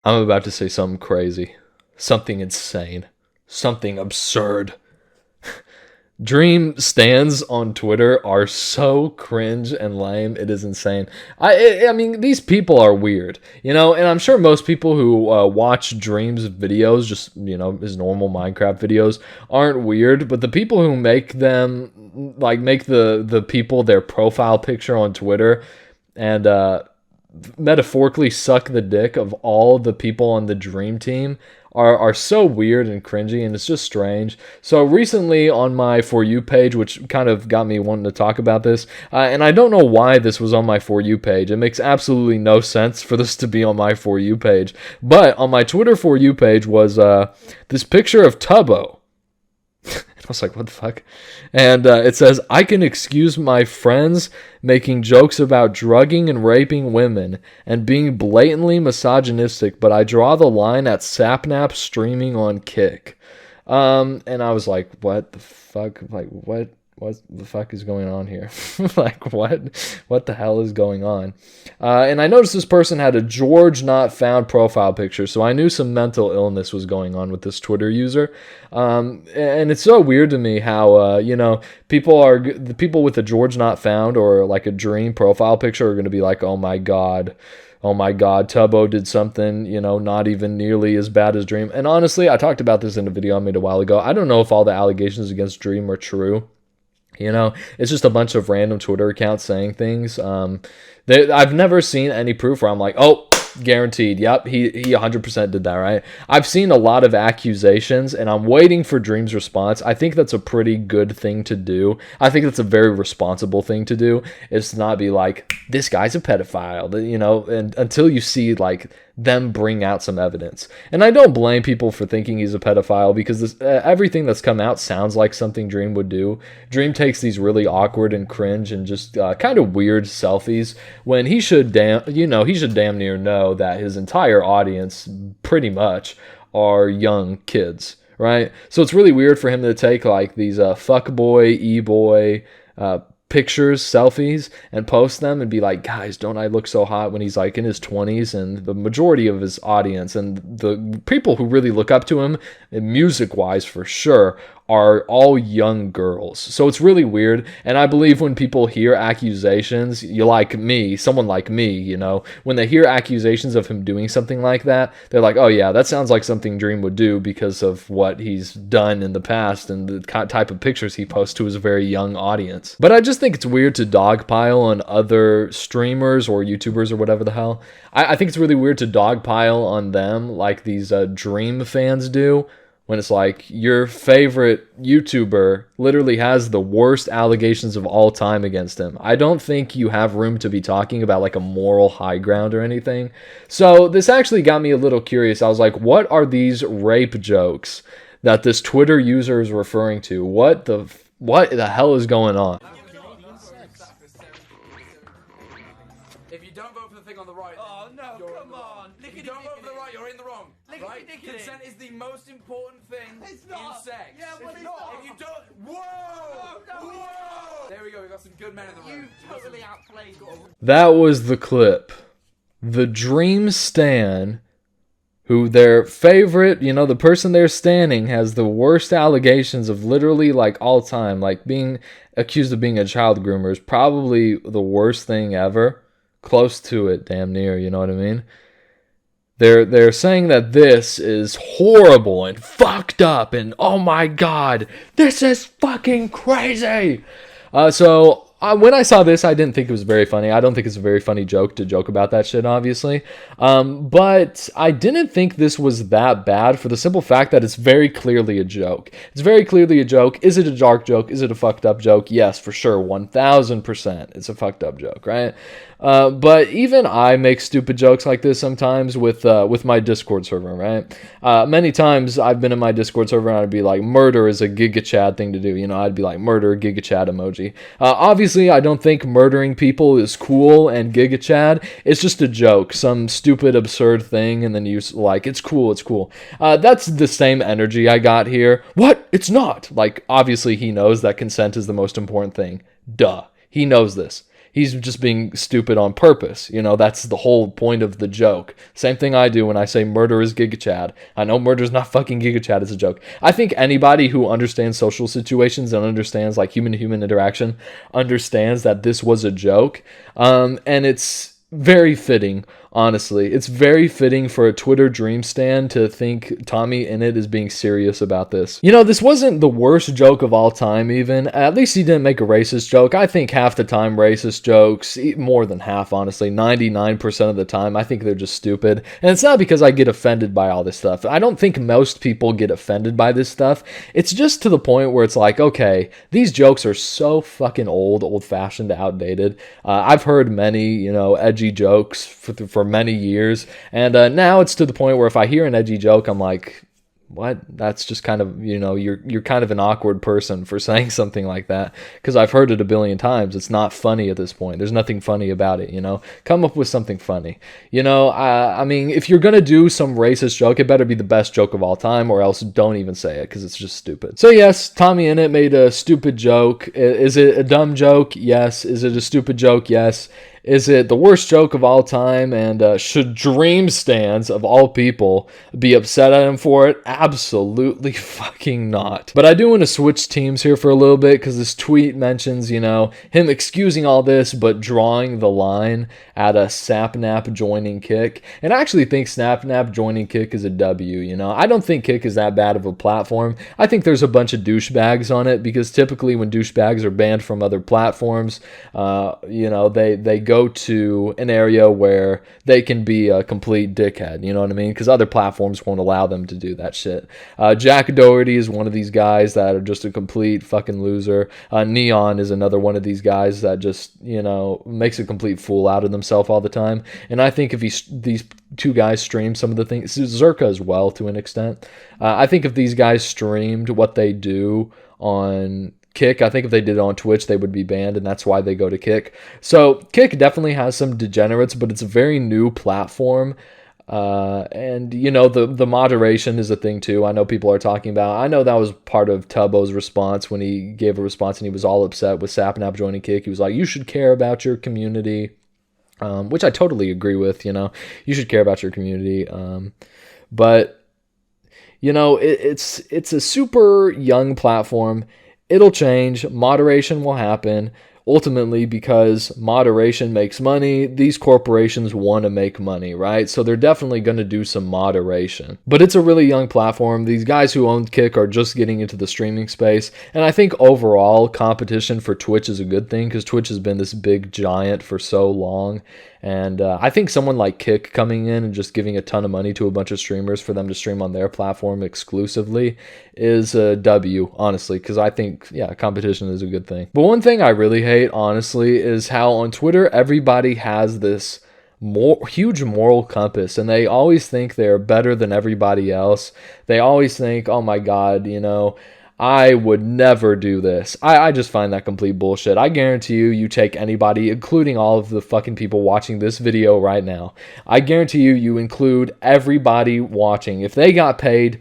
I'm about to say something crazy, something insane, something absurd. Dream stands on Twitter are so cringe and lame. It is insane. I mean, these people are weird, and I'm sure most people who watch Dream's videos, just his normal Minecraft videos, aren't weird. But the people who make them, like, make the people their profile picture on Twitter, and metaphorically suck the dick of all the people on the Dream Team are so weird and cringy, and it's just strange. So recently on my For You page, which kind of got me wanting to talk about this, and I don't know why this was on my For You page. It makes absolutely no sense for this to be on my For You page. But on my Twitter For You page was this picture of Tubbo. I was like, what the fuck? And it says, I can excuse my friends making jokes about drugging and raping women and being blatantly misogynistic, but I draw the line at Sapnap streaming on Kick. And I was like, what the fuck? Like, what the fuck is going on here? Like, what the hell is going on? And I noticed this person had a George Not Found profile picture, so I knew some mental illness was going on with this Twitter user. And it's so weird to me how, the people with a George Not Found or like a Dream profile picture are going to be like, oh my God, Tubbo did something, not even nearly as bad as Dream. And honestly, I talked about this in a video I made a while ago. I don't know if all the allegations against Dream are true. It's just a bunch of random Twitter accounts saying things. I've never seen any proof where I'm like, oh, guaranteed. Yep, he 100% did that, right? I've seen a lot of accusations, and I'm waiting for Dream's response. I think that's a pretty good thing to do. I think that's a very responsible thing to do, is to not be like, this guy's a pedophile, and until you see, like, them bring out some evidence. And I don't blame people for thinking he's a pedophile, because everything that's come out sounds like something Dream would do. Dream takes these really awkward and cringe and just kind of weird selfies when he should damn near know that his entire audience pretty much are young kids, right? So it's really weird for him to take like these fuckboy, e-boy pictures, selfies, and post them and be like, guys, don't I look so hot, when he's like in his 20s, and the majority of his audience and the people who really look up to him, music wise for sure, are all young girls. So it's really weird. And I believe when people hear accusations, someone like me, when they hear accusations of him doing something like that, they're like, oh yeah, that sounds like something Dream would do because of what he's done in the past and the type of pictures he posts to his very young audience. But I just think it's weird to dogpile on other streamers or YouTubers or whatever the hell. I think it's really weird to dogpile on them like these Dream fans do, when it's like your favorite YouTuber literally has the worst allegations of all time against him. I don't think you have room to be talking about like a moral high ground or anything. So this actually got me a little curious. I was like, what are these rape jokes that this Twitter user is referring to? What the hell is going on? If you don't vote for the thing on the right, oh no, come on! If you don't vote for the right, you're in the wrong. Right? Consent is the most important thing in sex. Yeah, well, it's not. If you don't, whoa! There we go. We got some good men in the room. You totally outplayed. That was the clip. The Dream stan, who their favorite, the person they're standing has the worst allegations of literally like all time, like being accused of being a child groomer is probably the worst thing ever. Close to it, damn near, you know what I mean? They're saying that this is horrible and fucked up and oh my god, this is fucking crazy. So when I saw this, I didn't think it was very funny. I don't think it's a very funny joke to joke about that shit, obviously. But I didn't think this was that bad for the simple fact that it's very clearly a joke. It's very clearly a joke. Is it a dark joke? Is it a fucked up joke? Yes, for sure. 1000%. It's a fucked up joke, right? But even I make stupid jokes like this sometimes with my Discord server, right? Many times I've been in my Discord server and I'd be like, murder is a Giga Chad thing to do. I'd be like, murder, Giga Chad emoji. Obviously, I don't think murdering people is cool and Giga Chad. It's just a joke, some stupid, absurd thing, and then you like, it's cool, it's cool. That's the same energy I got here. What? It's not. Like, obviously he knows that consent is the most important thing. Duh. He knows this. He's just being stupid on purpose. You know, that's the whole point of the joke. Same thing I do when I say murder is Giga Chad. I know murder's not fucking Giga Chad, it's a joke. I think anybody who understands social situations and understands like human-to-human interaction understands that this was a joke. And it's very fitting, honestly. It's very fitting for a Twitter dream stand to think Tommy Innit is being serious about this. You know, this wasn't the worst joke of all time even. At least he didn't make a racist joke. I think half the time racist jokes, more than half honestly, 99% of the time, I think they're just stupid. And it's not because I get offended by all this stuff. I don't think most people get offended by this stuff. It's just to the point where it's like, okay, these jokes are so fucking old-fashioned, outdated. I've heard many, you know, edgy jokes for many years, and now it's to the point where if I hear an edgy joke, I'm like, what? That's just kind of, you know, you're kind of an awkward person for saying something like that, because I've heard it a billion times. It's not funny at this point. There's nothing funny about it, you know? Come up with something funny. You know, I mean, if you're gonna do some racist joke, it better be the best joke of all time, or else don't even say it, because it's just stupid. So yes, Tommy Innit made a stupid joke. Is it a dumb joke? Yes. Is it a stupid joke? Yes. Is it the worst joke of all time? And should dream stands of all people be upset at him for it? Absolutely fucking not. But I do want to switch teams here for a little bit, because this tweet mentions, you know, him excusing all this but drawing the line at a Sapnap joining Kick. And I actually think Sapnap joining Kick is a W, you know. I don't think Kick is that bad of a platform. I think there's a bunch of douchebags on it, because typically when douchebags are banned from other platforms, you know, they go to an area where they can be a complete dickhead, you know what I mean? Because other platforms won't allow them to do that shit. Jack Doherty is one of these guys that are just a complete fucking loser. Neon is another one of these guys that just, you know, makes a complete fool out of themselves all the time. And I think if these two guys stream some of the things, Zerka as well to an extent, I think if these guys streamed what they do on Kick, I think if they did it on Twitch, they would be banned, and that's why they go to Kick. So Kick definitely has some degenerates, but it's a very new platform. And, you know, the moderation is a thing, too. I know people are talking about. I know that was part of Tubbo's response when he gave a response, and he was all upset with Sapnap joining Kick. He was like, you should care about your community, which I totally agree with, you know. You should care about your community. But, you know, it's a super young platform. It'll change. Moderation will happen. Ultimately, because moderation makes money, these corporations want to make money, right? So they're definitely going to do some moderation. But it's a really young platform. These guys who own Kick are just getting into the streaming space. And I think overall, competition for Twitch is a good thing, because Twitch has been this big giant for so long. And I think someone like Kick coming in and just giving a ton of money to a bunch of streamers for them to stream on their platform exclusively is a W, honestly, because I think, yeah, competition is a good thing. But one thing I really hate, honestly, is how on Twitter everybody has this huge moral compass, and they always think they're better than everybody else. They always think, oh my God, you know, I would never do this. I just find that complete bullshit. I guarantee you take anybody, including all of the fucking people watching this video right now. I guarantee you include everybody watching. If they got paid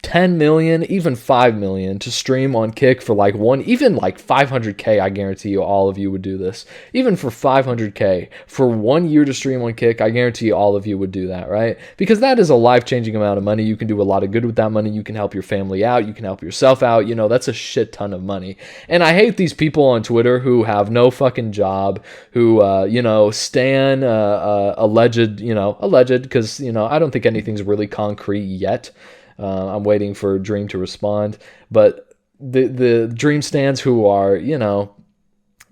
10 million, even 5 million to stream on Kick for like even like 500K, I guarantee you all of you would do this. Even for 500K for 1 year to stream on Kick, I guarantee you all of you would do that, right? Because that is a life-changing amount of money. You can do a lot of good with that money. You can help your family out. You can help yourself out. You know, that's a shit ton of money. And I hate these people on Twitter who have no fucking job, who, you know, stan alleged, because, you know, I don't think anything's really concrete yet. I'm waiting for Dream to respond, but the Dream stands who are, you know,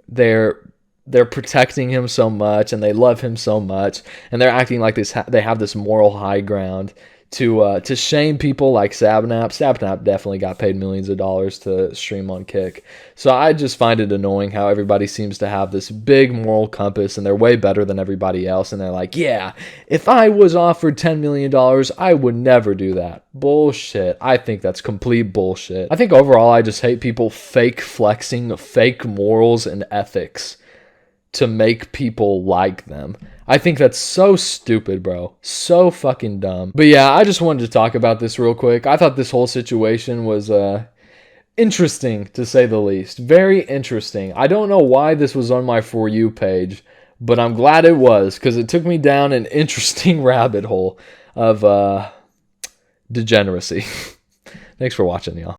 they're protecting him so much and they love him so much, and they're acting like they have this moral high ground to shame people like Sapnap. Sapnap definitely got paid millions of dollars to stream on Kick. So I just find it annoying how everybody seems to have this big moral compass and they're way better than everybody else. And they're like, yeah, if I was offered $10 million, I would never do that. Bullshit. I think that's complete bullshit. I think overall, I just hate people fake flexing fake morals and ethics to make people like them. I think that's so stupid, bro. So fucking dumb. But yeah, I just wanted to talk about this real quick. I thought this whole situation was, interesting, to say the least. Very interesting. I don't know why this was on my For You page, but I'm glad it was, because it took me down an interesting rabbit hole of degeneracy. Thanks for watching, y'all.